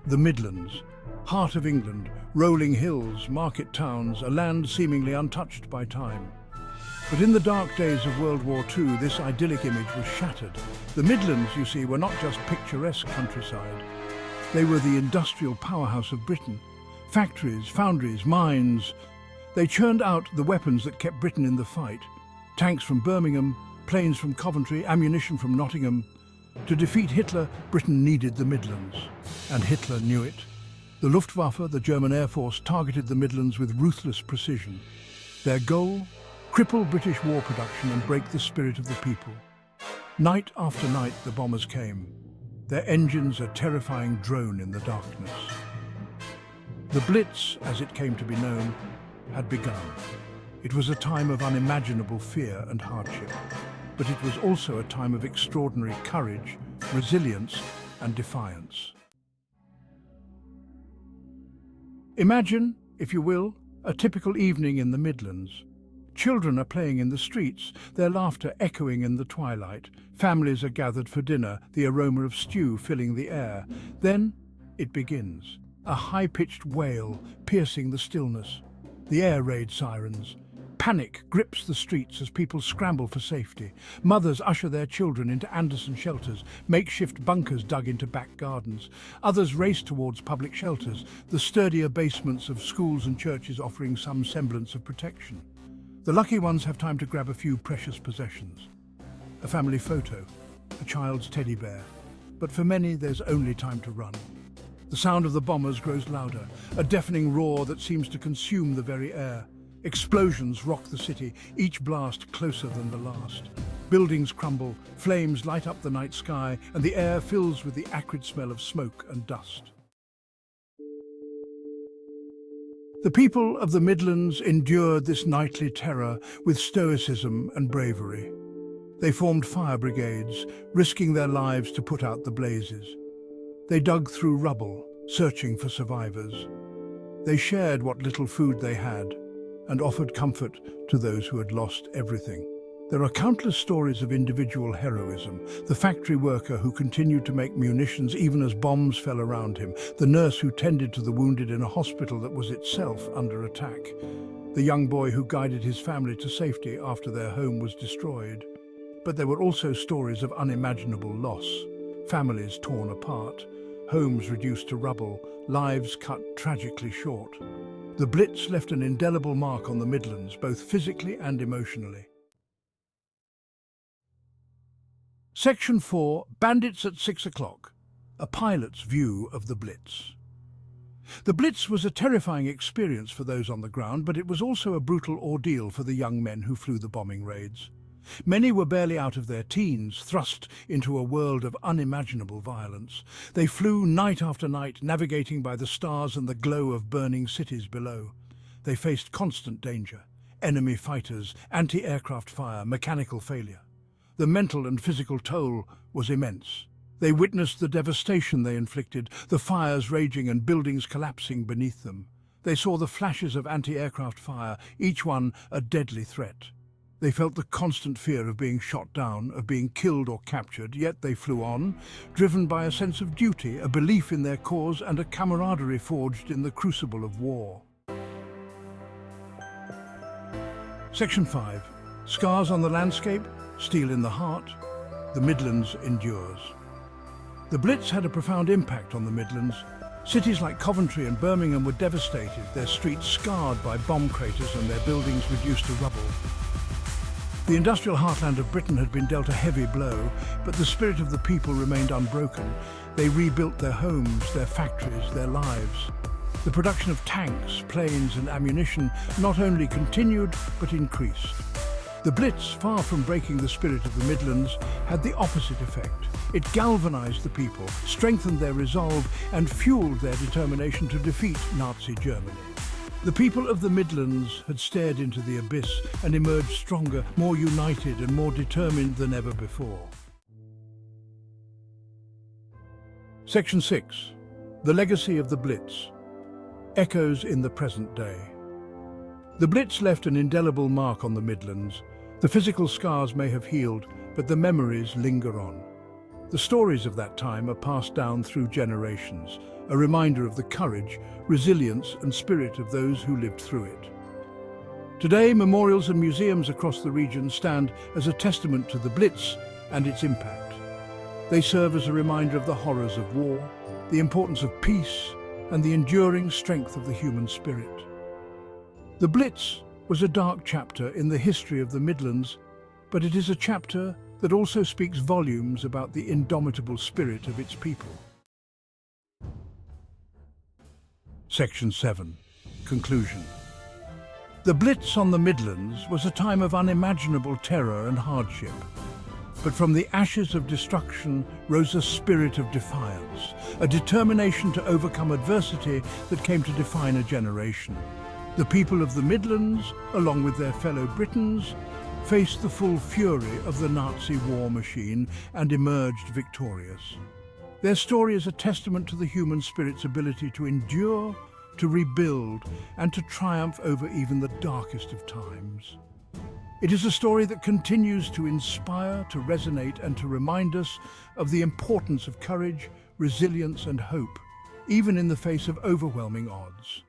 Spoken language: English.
The Midlands, heart of England, rolling hills, market towns, a land seemingly untouched by time. But in the dark days of World War II, this idyllic image was shattered. The Midlands, you see, were not just picturesque countryside. They were the industrial powerhouse of Britain. Factories, foundries, mines. They churned out the weapons that kept Britain in the fight. Tanks from Birmingham, planes from Coventry, ammunition from Nottingham. To defeat Hitler, Britain needed the Midlands. And Hitler knew it. The Luftwaffe, the German Air Force, targeted the Midlands with ruthless precision. Their goal? Cripple British war production and break the spirit of the people. Night after night the bombers came, their engines a terrifying drone in the darkness. The Blitz, as it came to be known, had begun. It was a time of unimaginable fear and hardship, but it was also a time of extraordinary courage, resilience and defiance. Imagine, if you will, a typical evening in the Midlands. Children are playing in the streets, their laughter echoing in the twilight. Families are gathered for dinner, the aroma of stew filling the air. Then it begins, a high-pitched wail piercing the stillness. The air raid sirens. Panic grips the streets as people scramble for safety. Mothers usher their children into Anderson shelters, makeshift bunkers dug into back gardens. Others race towards public shelters, the sturdier basements of schools and churches offering some semblance of protection. The lucky ones have time to grab a few precious possessions. A family photo, a child's teddy bear. But for many, there's only time to run. The sound of the bombers grows louder, a deafening roar that seems to consume the very air. Explosions rock the city, each blast closer than the last. Buildings crumble, flames light up the night sky, and the air fills with the acrid smell of smoke and dust. The people of the Midlands endured this nightly terror with stoicism and bravery. They formed fire brigades, risking their lives to put out the blazes. They dug through rubble, searching for survivors. They shared what little food they had and offered comfort to those who had lost everything. There are countless stories of individual heroism. The factory worker who continued to make munitions even as bombs fell around him. The nurse who tended to the wounded in a hospital that was itself under attack. The young boy who guided his family to safety after their home was destroyed. But there were also stories of unimaginable loss. Families torn apart, homes reduced to rubble, lives cut tragically short. The Blitz left an indelible mark on the Midlands, both physically and emotionally. Section 4, Bandits at 6 o'clock, a pilot's view of the Blitz. The Blitz was a terrifying experience for those on the ground, but it was also a brutal ordeal for the young men who flew the bombing raids. Many were barely out of their teens, thrust into a world of unimaginable violence. They flew night after night, navigating by the stars and the glow of burning cities below. They faced constant danger, enemy fighters, anti-aircraft fire, mechanical failure. The mental and physical toll was immense. They witnessed the devastation they inflicted, the fires raging and buildings collapsing beneath them. They saw the flashes of anti-aircraft fire, each one a deadly threat. They felt the constant fear of being shot down, of being killed or captured, yet they flew on, driven by a sense of duty, a belief in their cause and a camaraderie forged in the crucible of war. Section 5. Scars on the landscape, steel in the heart, the Midlands Endures. The Blitz had a profound impact on the Midlands. Cities like Coventry and Birmingham were devastated, their streets scarred by bomb craters and their buildings reduced to rubble. The industrial heartland of Britain had been dealt a heavy blow, but the spirit of the people remained unbroken. They rebuilt their homes, their factories, their lives. The production of tanks, planes and ammunition not only continued, but increased. The Blitz, far from breaking the spirit of the Midlands, had the opposite effect. It galvanized the people, strengthened their resolve, and fueled their determination to defeat Nazi Germany. The people of the Midlands had stared into the abyss and emerged stronger, more united and more determined than ever before. Section 6. The Legacy of the Blitz. Echoes in the present day. The Blitz left an indelible mark on the Midlands. The physical scars may have healed, but the memories linger on. The stories of that time are passed down through generations, a reminder of the courage, resilience and spirit of those who lived through it. Today, memorials and museums across the region stand as a testament to the Blitz and its impact. They serve as a reminder of the horrors of war, the importance of peace, and the enduring strength of the human spirit. The Blitz was a dark chapter in the history of the Midlands, but it is a chapter that also speaks volumes about the indomitable spirit of its people. Section 7. Conclusion. The Blitz on the Midlands was a time of unimaginable terror and hardship. But from the ashes of destruction rose a spirit of defiance, a determination to overcome adversity that came to define a generation. The people of the Midlands, along with their fellow Britons, faced the full fury of the Nazi war machine and emerged victorious. Their story is a testament to the human spirit's ability to endure, to rebuild, and to triumph over even the darkest of times. It is a story that continues to inspire, to resonate, and to remind us of the importance of courage, resilience, and hope, even in the face of overwhelming odds.